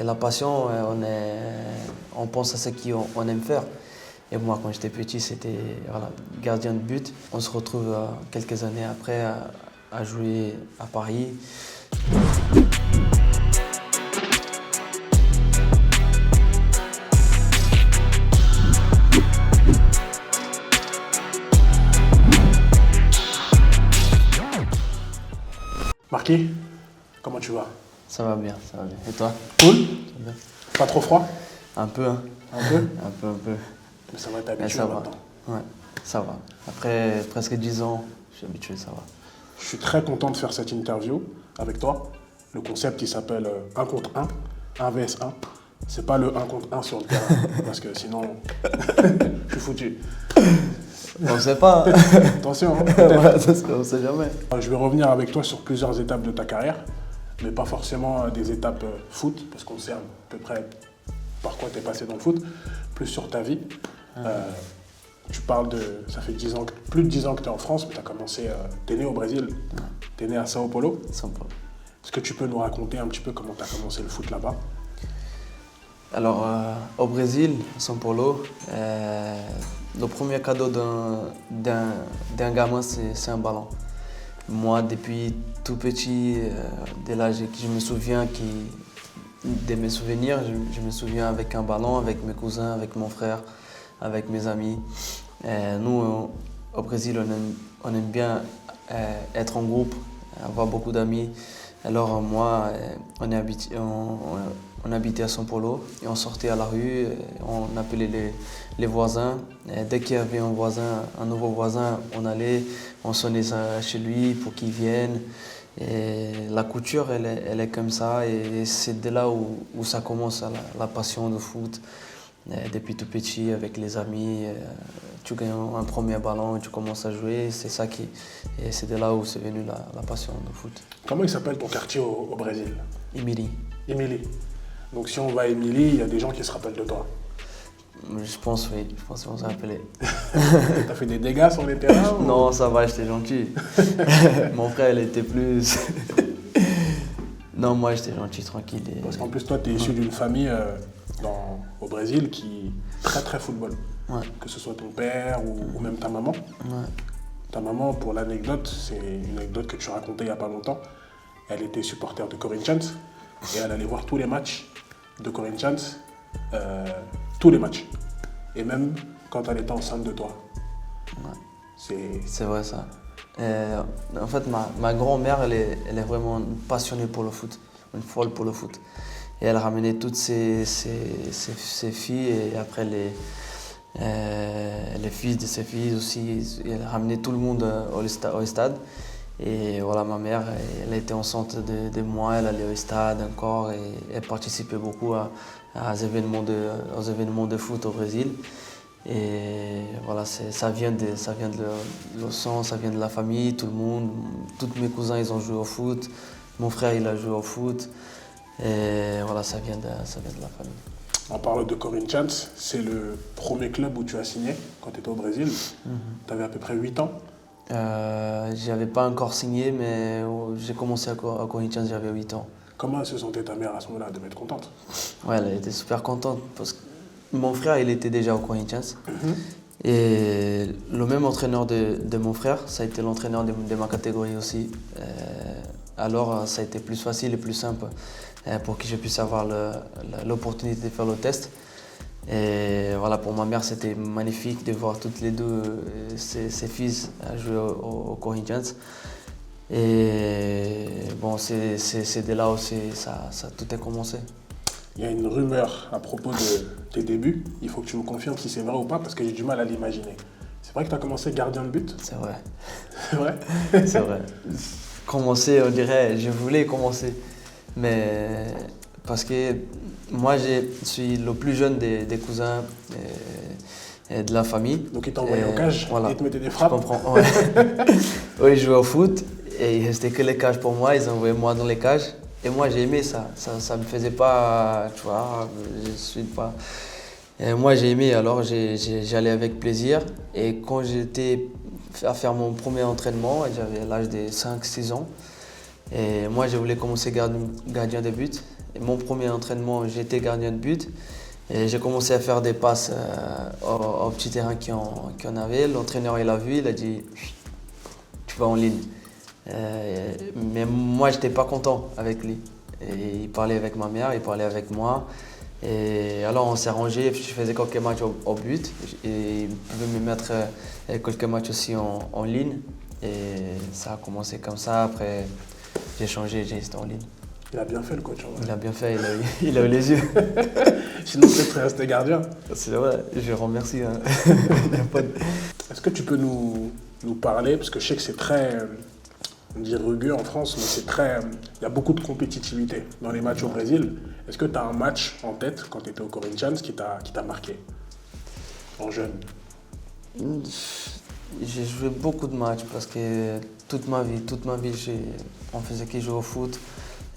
Et la passion, on pense à ce qu'on aime faire. Et moi, quand j'étais petit, c'était voilà, gardien de but. On se retrouve quelques années après à jouer à Paris. Marquis, comment tu vas? Ça va bien, ça va bien. Et toi? Cool? Ça va bien. Pas trop froid? Un peu, hein. Un peu? Un peu. Mais ça va Mais t'habituer ça va. maintenant. Ouais, ça va. Après presque 10 ans, je suis habitué, ça va. Je suis très content de faire cette interview avec toi. Le concept, il s'appelle 1 contre 1, 1 vs 1. C'est pas le 1 contre 1 sur le terrain, parce que sinon, je suis foutu. On ne sait pas. Attention, hein, Ouais, peut-être. on ne sait jamais. Je vais revenir avec toi sur plusieurs étapes de ta carrière, mais pas forcément des étapes foot, parce qu'on sait à peu près par quoi tu es passé dans le foot, plus sur ta vie. Tu parles de... Ça fait 10 ans, plus de 10 ans que tu es en France, mais tu as commencé... tu es né au Brésil, tu es né à Sao Paulo. Sympa. Est-ce que tu peux nous raconter un petit peu comment tu as commencé le foot là-bas? Alors, au Brésil, à São Paulo, le premier cadeau d'un gamin, c'est un ballon. Moi, depuis tout petit, dès l'âge que je me souviens, de mes souvenirs, je me souviens avec un ballon, avec mes cousins, avec mon frère, avec mes amis. Nous, au Brésil, on aime bien être en groupe, avoir beaucoup d'amis. Alors moi, on habitait à São Paulo et on sortait à la rue, on appelait les voisins. Et dès qu'il y avait un nouveau voisin, on allait, on sonnait chez lui pour qu'il vienne. Et la culture, elle est comme ça et c'est de là où ça commence la passion de foot. Depuis tout petit, avec les amis, tu gagnes un premier ballon et tu commences à jouer. Et c'est de là où c'est venu la passion du foot. Comment il s'appelle ton quartier au Brésil? Émilie. Émilie. Donc si on va à Émilie, il y a des gens qui se rappellent de toi. Je pense, oui. Je pense qu'on s'est rappelé. T'as fait des dégâts sur les terrains ou... Non, ça va, j'étais gentil. Mon frère, il était plus... Non, moi, j'étais gentil, tranquille. Parce qu'en plus, toi, tu es issu d'une famille au Brésil qui est très très football. Ouais. Que ce soit ton père ou même ta maman. Ouais. Ta maman, pour l'anecdote, c'est une anecdote que tu racontais il n'y a pas longtemps. Elle était supporter de Corinthians et elle allait voir tous les matchs de Corinthians, tous les matchs. Et même quand elle était enceinte de toi. Ouais. C'est vrai ça. En fait, ma grand-mère, elle est vraiment passionnée pour le foot, une folle pour le foot. Et elle ramenait toutes ses filles et après les fils de ses filles aussi. Elle ramenait tout le monde au stade. Et voilà, ma mère, elle était enceinte de moi, elle allait au stade encore et elle participait beaucoup aux événements de foot au Brésil. Et voilà, ça vient de le sang, ça vient de la famille, tout le monde. Tous mes cousins, ils ont joué au foot. Mon frère, il a joué au foot. Et voilà, ça vient de la famille. On parle de Corinthians, c'est le premier club où tu as signé quand tu étais au Brésil. Tu avais à peu près 8 ans. J'avais pas encore signé, mais j'ai commencé à Corinthians, j'avais 8 ans. Comment se sentait ta mère à ce moment-là? Elle devait être contente. Ouais, elle était super contente parce que mon frère, il était déjà au Corinthians. Et le même entraîneur de mon frère, ça a été l'entraîneur de ma catégorie aussi. Alors, ça a été plus facile et plus simple pour que je puisse avoir l'opportunité de faire le test. Et voilà, pour ma mère, c'était magnifique de voir toutes les deux ses fils jouer au Corinthians. Et bon, c'est de là où ça tout a commencé. Il y a une rumeur à propos de tes débuts. Il faut que tu me confirmes si c'est vrai ou pas, parce que j'ai du mal à l'imaginer. C'est vrai que tu as commencé gardien de but? C'est vrai. C'est vrai? C'est vrai. Commencer, on dirait, je voulais commencer. Mais parce que moi, je suis le plus jeune des cousins et de la famille. Donc ils t'envoyaient au cage voilà. et ils te mettaient des frappes? Je comprends, ouais. Eux, ils jouaient au foot et il ne restait que les cages pour moi. Ils envoyaient moi dans les cages. Et moi, j'ai aimé ça. Ça me faisait pas, tu vois, je suis pas... Et moi, j'ai aimé, alors j'allais avec plaisir. Et quand j'étais à faire mon premier entraînement, j'avais l'âge de 5-6 ans. Et moi, je voulais commencer gardien de but. Et mon premier entraînement, j'étais gardien de but. Et j'ai commencé à faire des passes au petit terrain qu'on avait. L'entraîneur, il a vu, il a dit tu vas en ligne. Mais moi, je n'étais pas content avec lui. Et il parlait avec ma mère, il parlait avec moi. Et alors, on s'est rangé, je faisais quelques matchs au but. Et il pouvait me mettre quelques matchs aussi en ligne. Et ça a commencé comme ça. Après, j'ai changé, j'ai resté en ligne. Il a bien fait le coach. En vrai. Il a bien fait, il a eu les yeux. Sinon, peut-être serais resté gardien. C'est vrai, je remercie. Hein. Est-ce que tu peux nous parler, parce que je sais que c'est très, on dit rugueux en France, mais c'est très, il y a beaucoup de compétitivité dans les matchs au Brésil. Est-ce que tu as un match en tête quand tu étais au Corinthians qui t'a marqué en jeune? J'ai joué beaucoup de matchs parce que toute ma vie, on faisait que jouer au foot.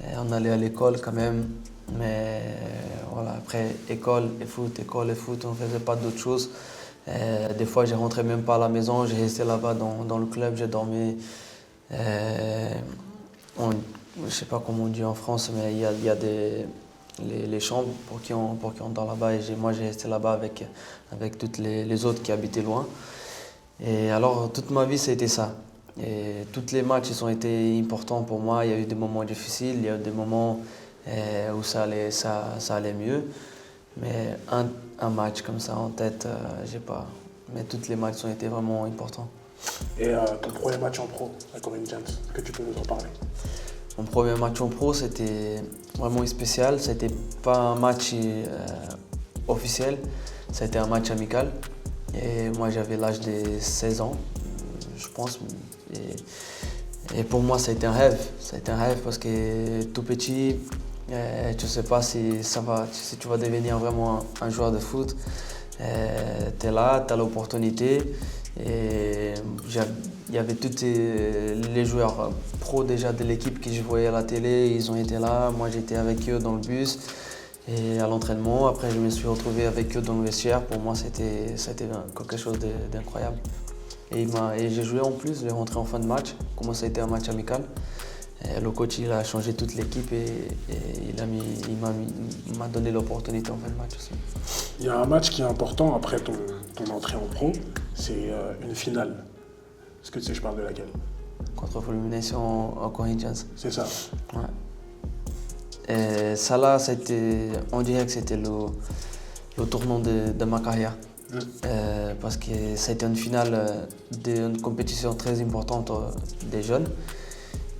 Et on allait à l'école quand même. Mais voilà, après école et foot, on ne faisait pas d'autres choses. Des fois, je rentrais même pas à la maison, j'ai resté là-bas dans le club, j'ai dormi. Je ne sais pas comment on dit en France, mais il y a les chambres pour qui on dort là-bas. Et moi, j'ai resté là-bas avec toutes les autres qui habitaient loin. Et alors, toute ma vie, ça a été ça. Et tous les matchs, ils ont été importants pour moi. Il y a eu des moments difficiles, il y a eu des moments où ça allait mieux. Mais un match comme ça en tête, j'ai pas. Mais tous les matchs ont été vraiment importants. Et ton premier match en pro à Corinthians, est-ce que tu peux nous en parler? Mon premier match en pro, c'était vraiment spécial. C'était pas un match officiel, c'était un match amical. Et moi, j'avais l'âge de 16 ans, je pense. Et pour moi, ça a été un rêve. Ça a été un rêve parce que tout petit, tu ne sais pas si tu vas devenir vraiment un joueur de foot. Tu es là, tu as l'opportunité. Et il y avait tous les joueurs pros déjà de l'équipe que je voyais à la télé, ils ont été là. Moi, j'étais avec eux dans le bus et à l'entraînement. Après, je me suis retrouvé avec eux dans le vestiaire. Pour moi, c'était quelque chose d'incroyable. Et j'ai joué en plus, j'ai rentré en fin de match, comme ça a été un match amical. Et le coach il a changé toute l'équipe et il m'a donné l'opportunité en fin de match aussi. Il y a un match qui est important après ton entrée en pro, c'est une finale. Est-ce que tu sais, je parle de laquelle? Contre Fluminense en Corinthians. C'est ça. Ouais. Et ça là, on dirait que c'était le tournant de ma carrière. Parce que c'était une finale d'une compétition très importante des jeunes.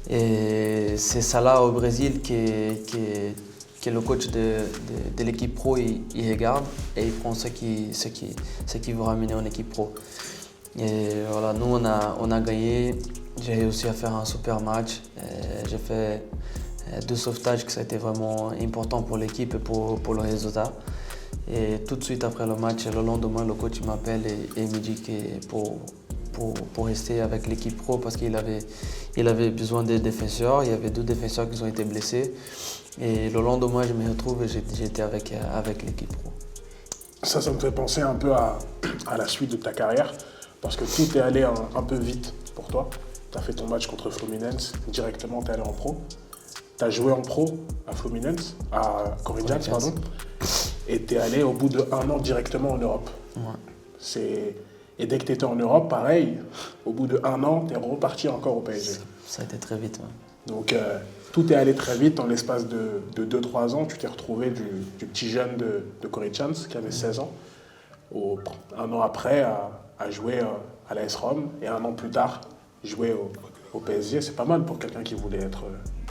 Et c'est ça là au Brésil que le coach de l'équipe pro il regarde et il prend ce qui veut ramener en équipe pro. Et voilà, nous on a gagné, j'ai réussi à faire un super match. J'ai fait 2 sauvetages, que ça a été vraiment important pour l'équipe et pour le résultat. Et tout de suite après le match, le lendemain, le coach m'appelle et me dit que pour rester avec l'équipe pro parce qu'il avait besoin de défenseurs. Il y avait 2 défenseurs qui ont été blessés. Et le lendemain, je me retrouve et j'étais avec l'équipe pro. Ça me fait penser un peu à la suite de ta carrière parce que tout est allé un peu vite pour toi. Tu as fait ton match contre Fluminense, directement tu es allé en pro. Tu as joué en pro à Fluminense, à Corinthians, pardon. Et tu es allé au bout d'1 an directement en Europe. Ouais. Et dès que tu étais en Europe, pareil, au bout d'1 an, tu es reparti encore au PSG. Ça a été très vite. Ouais. Donc tout est allé très vite. En l'espace de 2-3 ans, tu t'es retrouvé du petit jeune de Corinthians qui avait 16 ans, 1 an après à jouer à l'AS Rome et 1 an plus tard, jouer au PSG. C'est pas mal pour quelqu'un qui voulait être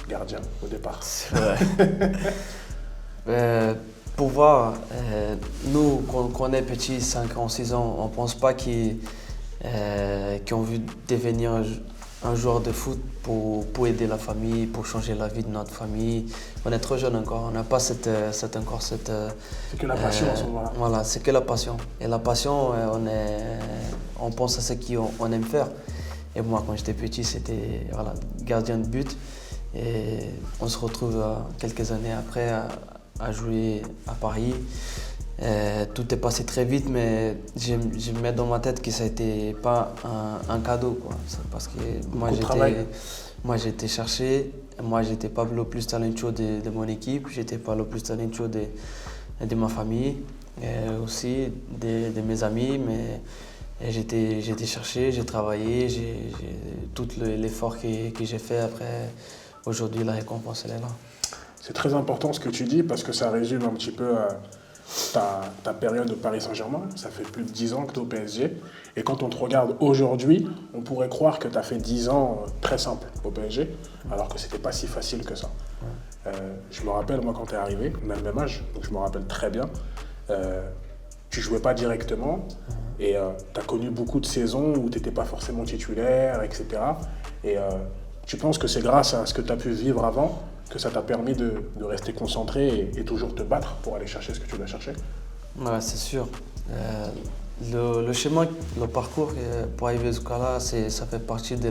gardien au départ. C'est vrai. Pour voir, nous, quand on est petit, 5 ans, 6 ans, on ne pense pas qu'ils ont vu devenir un joueur de foot pour aider la famille, pour changer la vie de notre famille. On est trop jeune encore, on n'a pas cette. C'est que la passion en ce moment-là. Voilà, c'est que la passion. Et la passion, on pense à ce qu'on aime faire. Et moi, quand j'étais petit, c'était gardien de but. Et on se retrouve quelques années après à jouer à Paris. Tout est passé très vite, mais je me mets dans ma tête que ça n'était pas un cadeau, quoi. Parce que moi, Moi, j'ai été chercher. Moi, j'étais pas le plus talentueux de mon équipe. J'étais pas le plus talentueux de ma famille. Aussi de mes amis. Mais j'ai été chercher, j'ai travaillé. Tout l'effort que j'ai fait après. Aujourd'hui, la récompense, elle est là. C'est très important ce que tu dis parce que ça résume un petit peu ta période au Paris Saint-Germain. Ça fait plus de 10 ans que tu es au PSG. Et quand on te regarde aujourd'hui, on pourrait croire que tu as fait 10 ans très simple au PSG, alors que c'était pas si facile que ça. Je me rappelle, moi, quand tu es arrivé, on a le même âge, donc je me rappelle très bien. Tu jouais pas directement et tu as connu beaucoup de saisons où tu n'étais pas forcément titulaire, etc. Et tu penses que c'est grâce à ce que tu as pu vivre avant que ça t'a permis de rester concentré et toujours te battre pour aller chercher ce que tu dois chercher? Ouais, c'est sûr. Le chemin, le parcours pour arriver jusqu'à là, ça fait partie de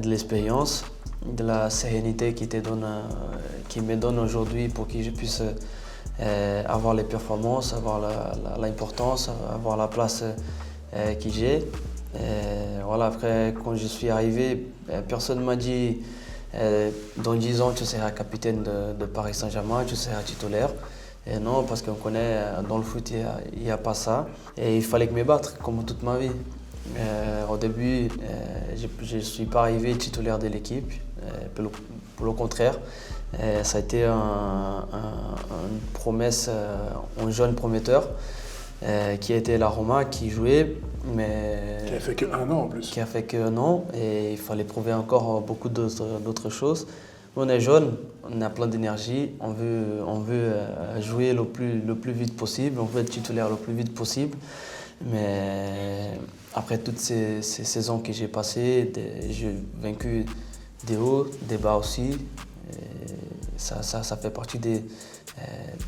l'expérience, de la sérénité qui me donne aujourd'hui pour que je puisse avoir les performances, avoir l'importance, avoir la place que j'ai. Voilà, après, quand je suis arrivé, personne ne m'a dit dans 10 ans, tu seras capitaine de Paris Saint-Germain, tu seras titulaire. Et non, parce qu'on connaît, dans le foot, il n'y a pas ça. Et il fallait que me battre, comme toute ma vie. Au début, je ne suis pas arrivé titulaire de l'équipe. Pour le contraire, ça a été une promesse, un jeune prometteur qui était la Roma, qui jouait. Mais qui a fait que 1 an en plus. Qui a fait que 1 an et il fallait prouver encore beaucoup d'autres choses. On est jeune, on a plein d'énergie, on veut jouer le plus vite possible, on veut être titulaire le plus vite possible. Mais après toutes ces saisons que j'ai passées, j'ai vaincu des hauts, des bas aussi. Et ça fait partie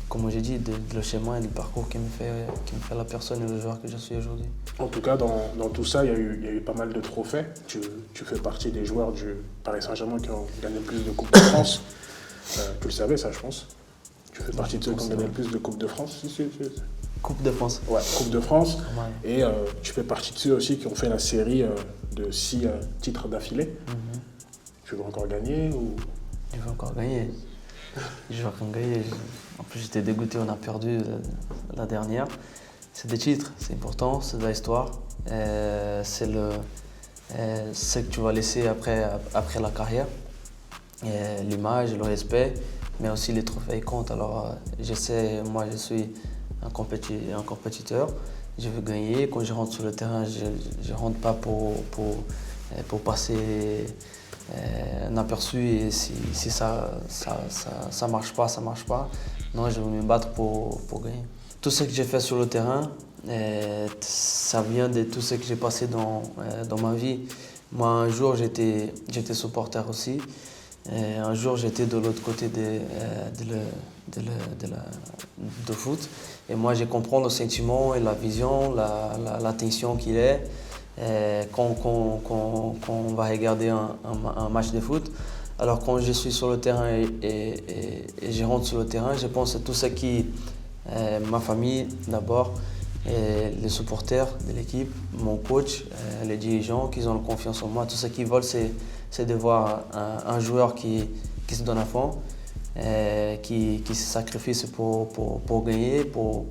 comme j'ai dit, le chemin et du parcours qui me fait la personne et le joueur que je suis aujourd'hui. En tout cas, dans tout ça, il y a eu pas mal de trophées. Tu fais partie des joueurs du Paris Saint-Germain qui ont gagné le plus de Coupes de France. Tu le savais, ça, je pense. Tu fais partie de ceux qui ont gagné le plus de Coupes de France. Coupe de France. Ouais, Coupe de France. Ouais. Et tu fais partie de ceux aussi qui ont fait la série de 6 titres d'affilée. Tu veux encore gagner ou... Je veux encore gagner. Je veux encore gagner. En plus, j'étais dégoûté, on a perdu la dernière. C'est des titres, c'est important, c'est de l'histoire. C'est ce que tu vas laisser après la carrière. L'image, le respect, mais aussi les trophées comptent. Alors, moi, je suis un compétiteur. Je veux gagner. Quand je rentre sur le terrain, je ne rentre pas pour passer un aperçu et si ça marche pas, ça marche pas. Non, je veux me battre pour gagner. Tout ce que j'ai fait sur le terrain, ça vient de tout ce que j'ai passé dans ma vie. Moi, un jour, j'étais supporter aussi. Un jour, j'étais de l'autre côté de foot. Et moi, je comprends le sentiment et la vision, la tension qu'il est. Quand on va regarder un match de foot. Alors quand je suis sur le terrain et je rentre sur le terrain, je pense à tout ce qui, ma famille d'abord, les supporters de l'équipe, mon coach, les dirigeants qui ont confiance en moi. Tout ce qu'ils veulent, c'est de voir un joueur qui se donne à fond, qui se sacrifie pour gagner, pour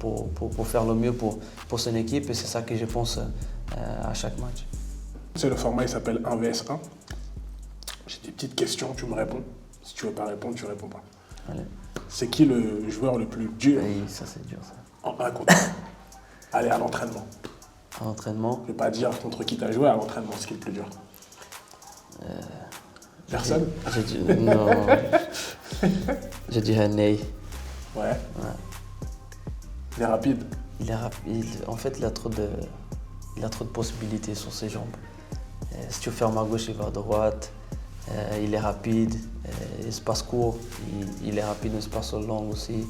faire le mieux pour son équipe. Et c'est ça que je pense à chaque match. C'est le format, il s'appelle 1 vs 1. J'ai des petites questions, tu me réponds. Si tu veux pas répondre, tu réponds pas. Allez. C'est qui le joueur le plus dur? Oui, ça c'est dur ça. En 1 contre 1. Allez, à l'entraînement. À l'entraînement? Je ne vais pas dire contre qui tu as joué, à l'entraînement, ce qui est le plus dur. Personne? Non. Je dirais Ney. Ouais. Il est rapide. Il est rapide. En fait, il a trop de possibilités sur ses jambes. Si tu fermes à gauche, il va à droite. Il est rapide. Espace court, il est rapide. Espace long aussi.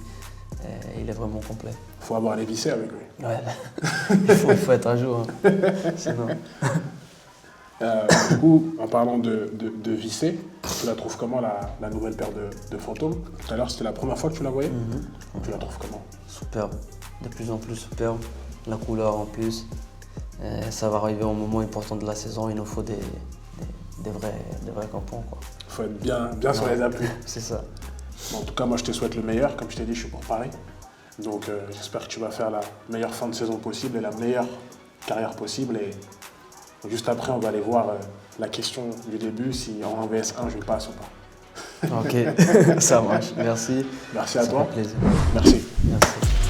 Il est vraiment complet. Il faut avoir les vissés avec lui. Ouais. il faut être à jour. Hein. Sinon... Du coup, en parlant de vissés, tu la trouves comment la nouvelle paire de fantômes? Tout à l'heure, c'était la première fois que tu la voyais. Tu la trouves comment? Superbe. De plus en plus superbe. La couleur en plus. Ça va arriver au moment important de la saison. Il nous faut des des vrais campons, quoi. Il faut être bien sur les appuis. C'est ça. Bon, en tout cas, moi, je te souhaite le meilleur. Comme je t'ai dit, je suis pour Paris. Donc, j'espère que tu vas faire la meilleure fin de saison possible et la meilleure carrière possible. Et juste après, on va aller voir la question du début, si en VS1, je passe ou pas. Ok, ça marche. Merci. Merci à Ça toi. fait plaisir. Merci. Merci.